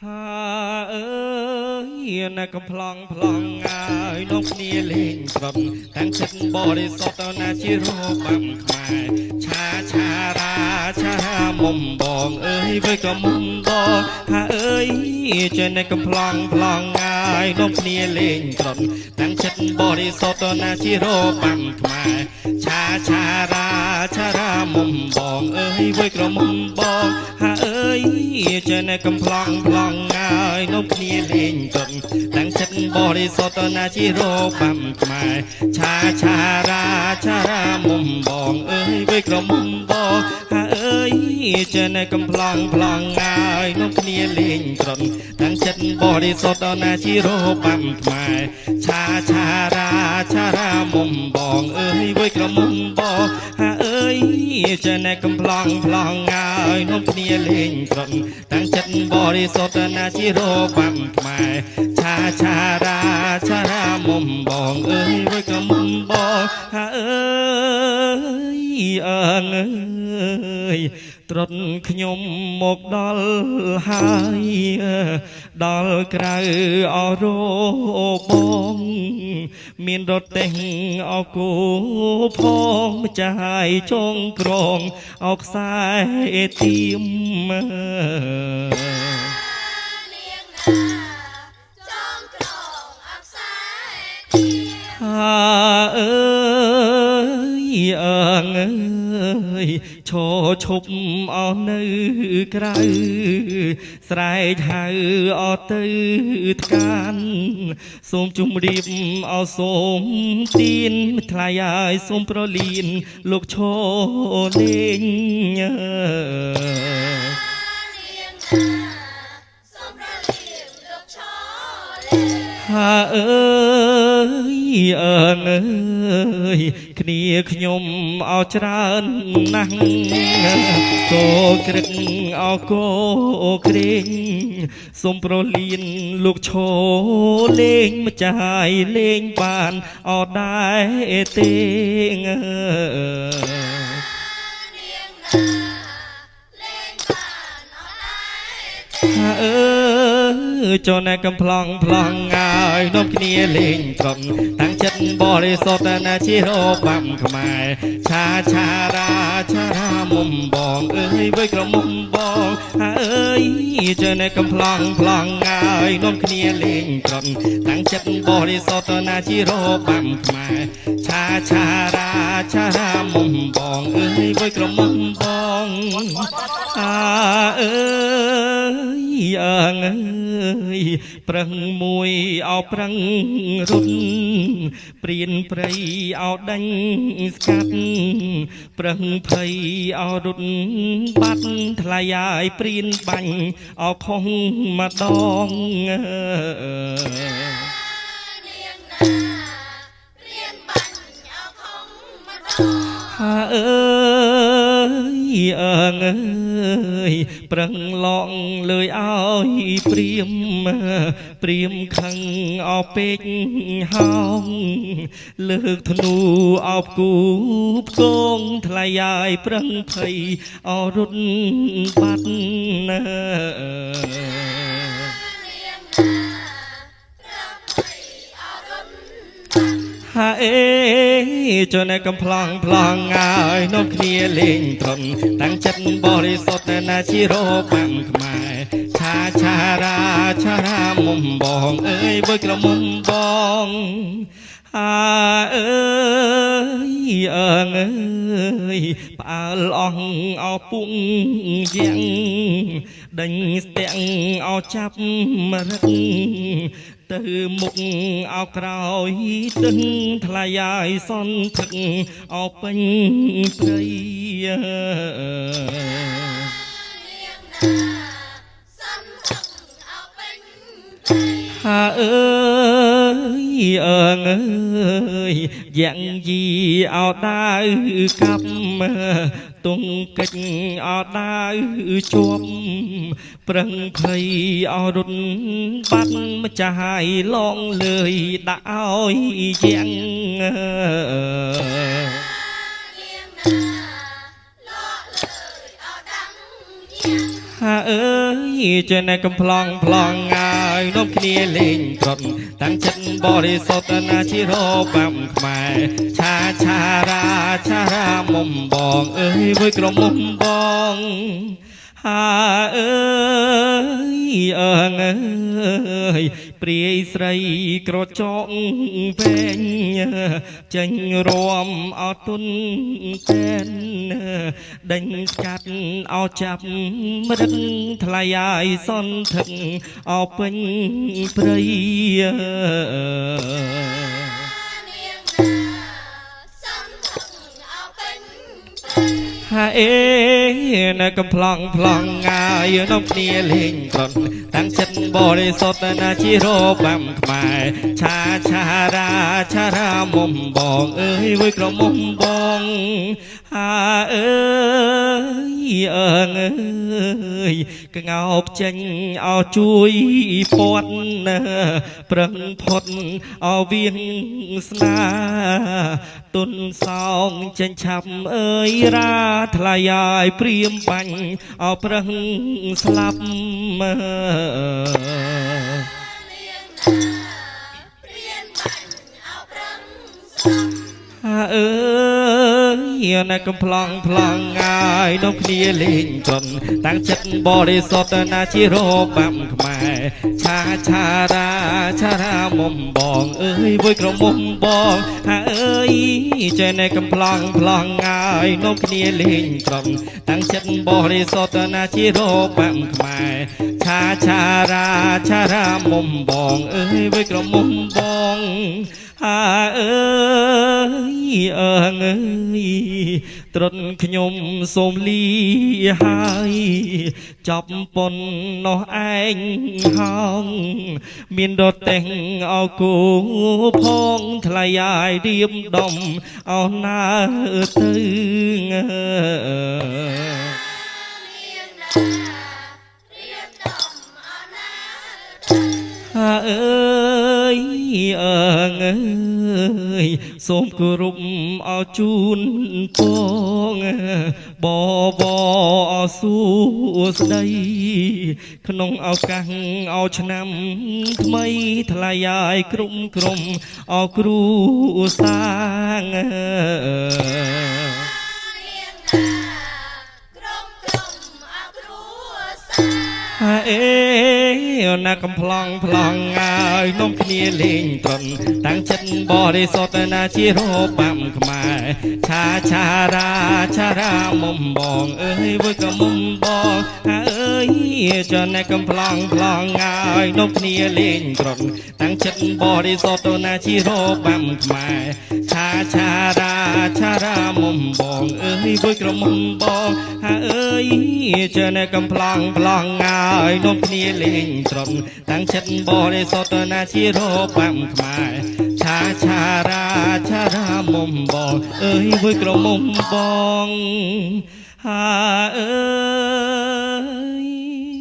เอ้ยนักพลองพลองงายนกเนียเล่นกรดตั้งចិត្តบริสุทธิ์นาชิโรบังขมายชาราชามุมบองเอ้ยไว้ก็มุมบองเอ้ยจะนักพลองพลองงายนกเนียเล่นกรดตั้งចិត្តบริสุทธิ์นาชิโรบังขมายชาราชามุมบองเอ้ยไว้ก็มุมบองเอ้ยจะนักพลองพลองงายนกเนียเล่นกรดตั้งចិត្តบริสุทธิ์นาชิโรบังขมายชาราชามุมบองเอ้ยไว้ก็มุมบองเอ้ยจะนักพลองพลองงายนกเนียเล่นกรดตั้งចិត្តบริสุทธิ์นาชิโรบังขมายชาราชามุมบองเอ้ยไว้ก็มุมบองเอ้ยจะนักพลองพลองงายนกเนียเล่นกรดตั้งចិត្តบริสุทธิ์นาชิโรบังขมายชาราชามุมบองเอ้ยไว้ก็มุมบองเอ้ยเอ้ยตรดขยมหมกดอลหายดอลក្រៅអរបងមានរត់តែងអគូផងចាយចងក្រងអខ្សែទៀមអើយអើយឈឈប់អស់នៅក្រៅស្រែកហៅអត់ទៅថ្កានសូមជម្រាបអោសូមទានថ្លៃឲ្យសូមប្រលៀនលោកឈលេងអើយអើយគ្នាខ្ញុំអោច្រើនណាស់កោក្រឹកអោកោក្រែងសូមប្រលៀនលោកឈលេងម្ចាស់លេងបានអត់ដែរទេអើចនកំប្លង់ប្លង់ហើយនំគ្នាលេងត្រង់តាំងចិត្តបរិសុទ្ធណាជារបាំខ្មែរឆារាមុំបងអើយវ័យក្រមុំបងអើយចនកំប្លង់ប្លង់ហើយនំគ្នាលេងត្រង់តាំងចិត្តបរិសុទ្ធណាជារបាំខ្មែរឆារាមុំបងអើយវ័យក្រមុំបងអើយអើយប្រឹងមួយអោប្រឹងរុនព្រៀនព្រៃអោដេញស្កាត់ប្រឹងភ័យអោរុនបាត់ថ្លៃឲ្យព្រៀនបាញ់អោខុសម្ដងអើយអើយប្រឹងឡងលើយឲ្យព្រៀមខឹងអោពេកហោងលើកធ្នូអោគូផ្គងថ្លៃឲ្យប្រឹងភ័យអោរុនបាត់ណាអេចនកំប្លង់ប្លង់ហើយនំគ្នាលេងត្រង់តាំងចិត្តបរិសុទ្ធណាជារបាំខ្មែរឆារាមុំបងអើយបើក្រមុំបងអើយអើយផ្អើលអស់អោពុងយ៉ាងដេញស្ទាំងអោចាប់មរឹកទៅមុខអោក្រោយទឹកថ្លៃឲ្យសន្ធឹកអោពេញព្រៃអើយអើយយ៉ាងយីអោដាវកាប់ទងកិច្ចអោដាវជាប់ប្រឹងភ័យអោរុនបាត់ម្ចាស់ឲ្យឡងលើយដាក់ឲ្យយ៉ាងអ អើយចេះតែកំ ប្លង់ប្លង់ហើយនាំគ្នាលេងក្រត់តាំងចិត្តបរិសុទ្ធណាជារបាំខ្មែរឆាឆារាមុំបងអើយមួយក្រុមមុំបងហាអើយអើងអើយព្រាយស្រីក្រចកវែងចេញរួមអត់ទុនតែនដេញស្កាត់អោចាប់មរឹកថ្លៃឲ្យសន្ធឹកអោពេញព្រៃហាអេណាកំ ប្លង់ប្លង់ងាយនាំគ្នាលេងក្រត់តាំងចិត្តបរិសុទ្ធណាជារបាំខ្មែរឆារាមុំបងអើយមួយក្រុមមុំបងហាអើយអើងអើយកងោបចេញអោជួយពាត់ប្រឹងផុតអោវៀងស្នាទុនសោងចេញឆាប់អើយរាថ្លៃឲ្យព្រាមបាញ់អោប្រឹងស្លាប់អើយណាកំ ប្លង់ប្លង់ហើយនាំគ្នាលេងក្រត់តាំងចិត្តបរិសុទ្ធណាជារបាំខ្មែរឆារាមុំបងអើយមួយក្រុមមុំបងហាអើយចេះតែកំ ប្លង់ប្លង់ហើយនាំគ្នាលេងក្រត់តាំងចិត្តបរិសុទ្ធណាជារបាំខ្មែរឆារាមុំបងអើយមួយក្រុមមុំបងហាអើយអើងអើយត្រត់ខ្ញុំសូមលីហើយចាប់ប៉ុននោះឯងហោងមានដតេងអោគូផងថ្លៃឲ្យរៀបដំអោណាទៅអើយអើងអើយសូមគោរពអោជូនពងបអោសួស្ដីក្នុងឱកាសអោឆ្នាំថ្មីថ្លៃឲ្យក្រុមអោគ្រូសាងអេណាកំ ប្លង់ប្លង់ហើយនាំគ្នាលេងក្រត់តាំងចិត្តបរិសុទ្ធណាជារបាំខ្មែរឆារាមុំបងអើយមួយក៏មុំបងអើយចនកំ ប្លង់ប្លង់ហើយនាំគ្នាលេងក្រត់តាំងចិត្តបរិសុទ្ធណាជារបាំខ្មែរឆារាមុំបងអើយមួយក្រុមមុំបងអើយចនកំ ប្លង់ប្លង់ហើយនាំគ្នាលេងក្រត់តាំងចិត្តបរិសុទ្ធណាជារបាំខ្មែរឆារាមុំបងអើយមួយក្រុមមុំបងហាអើយ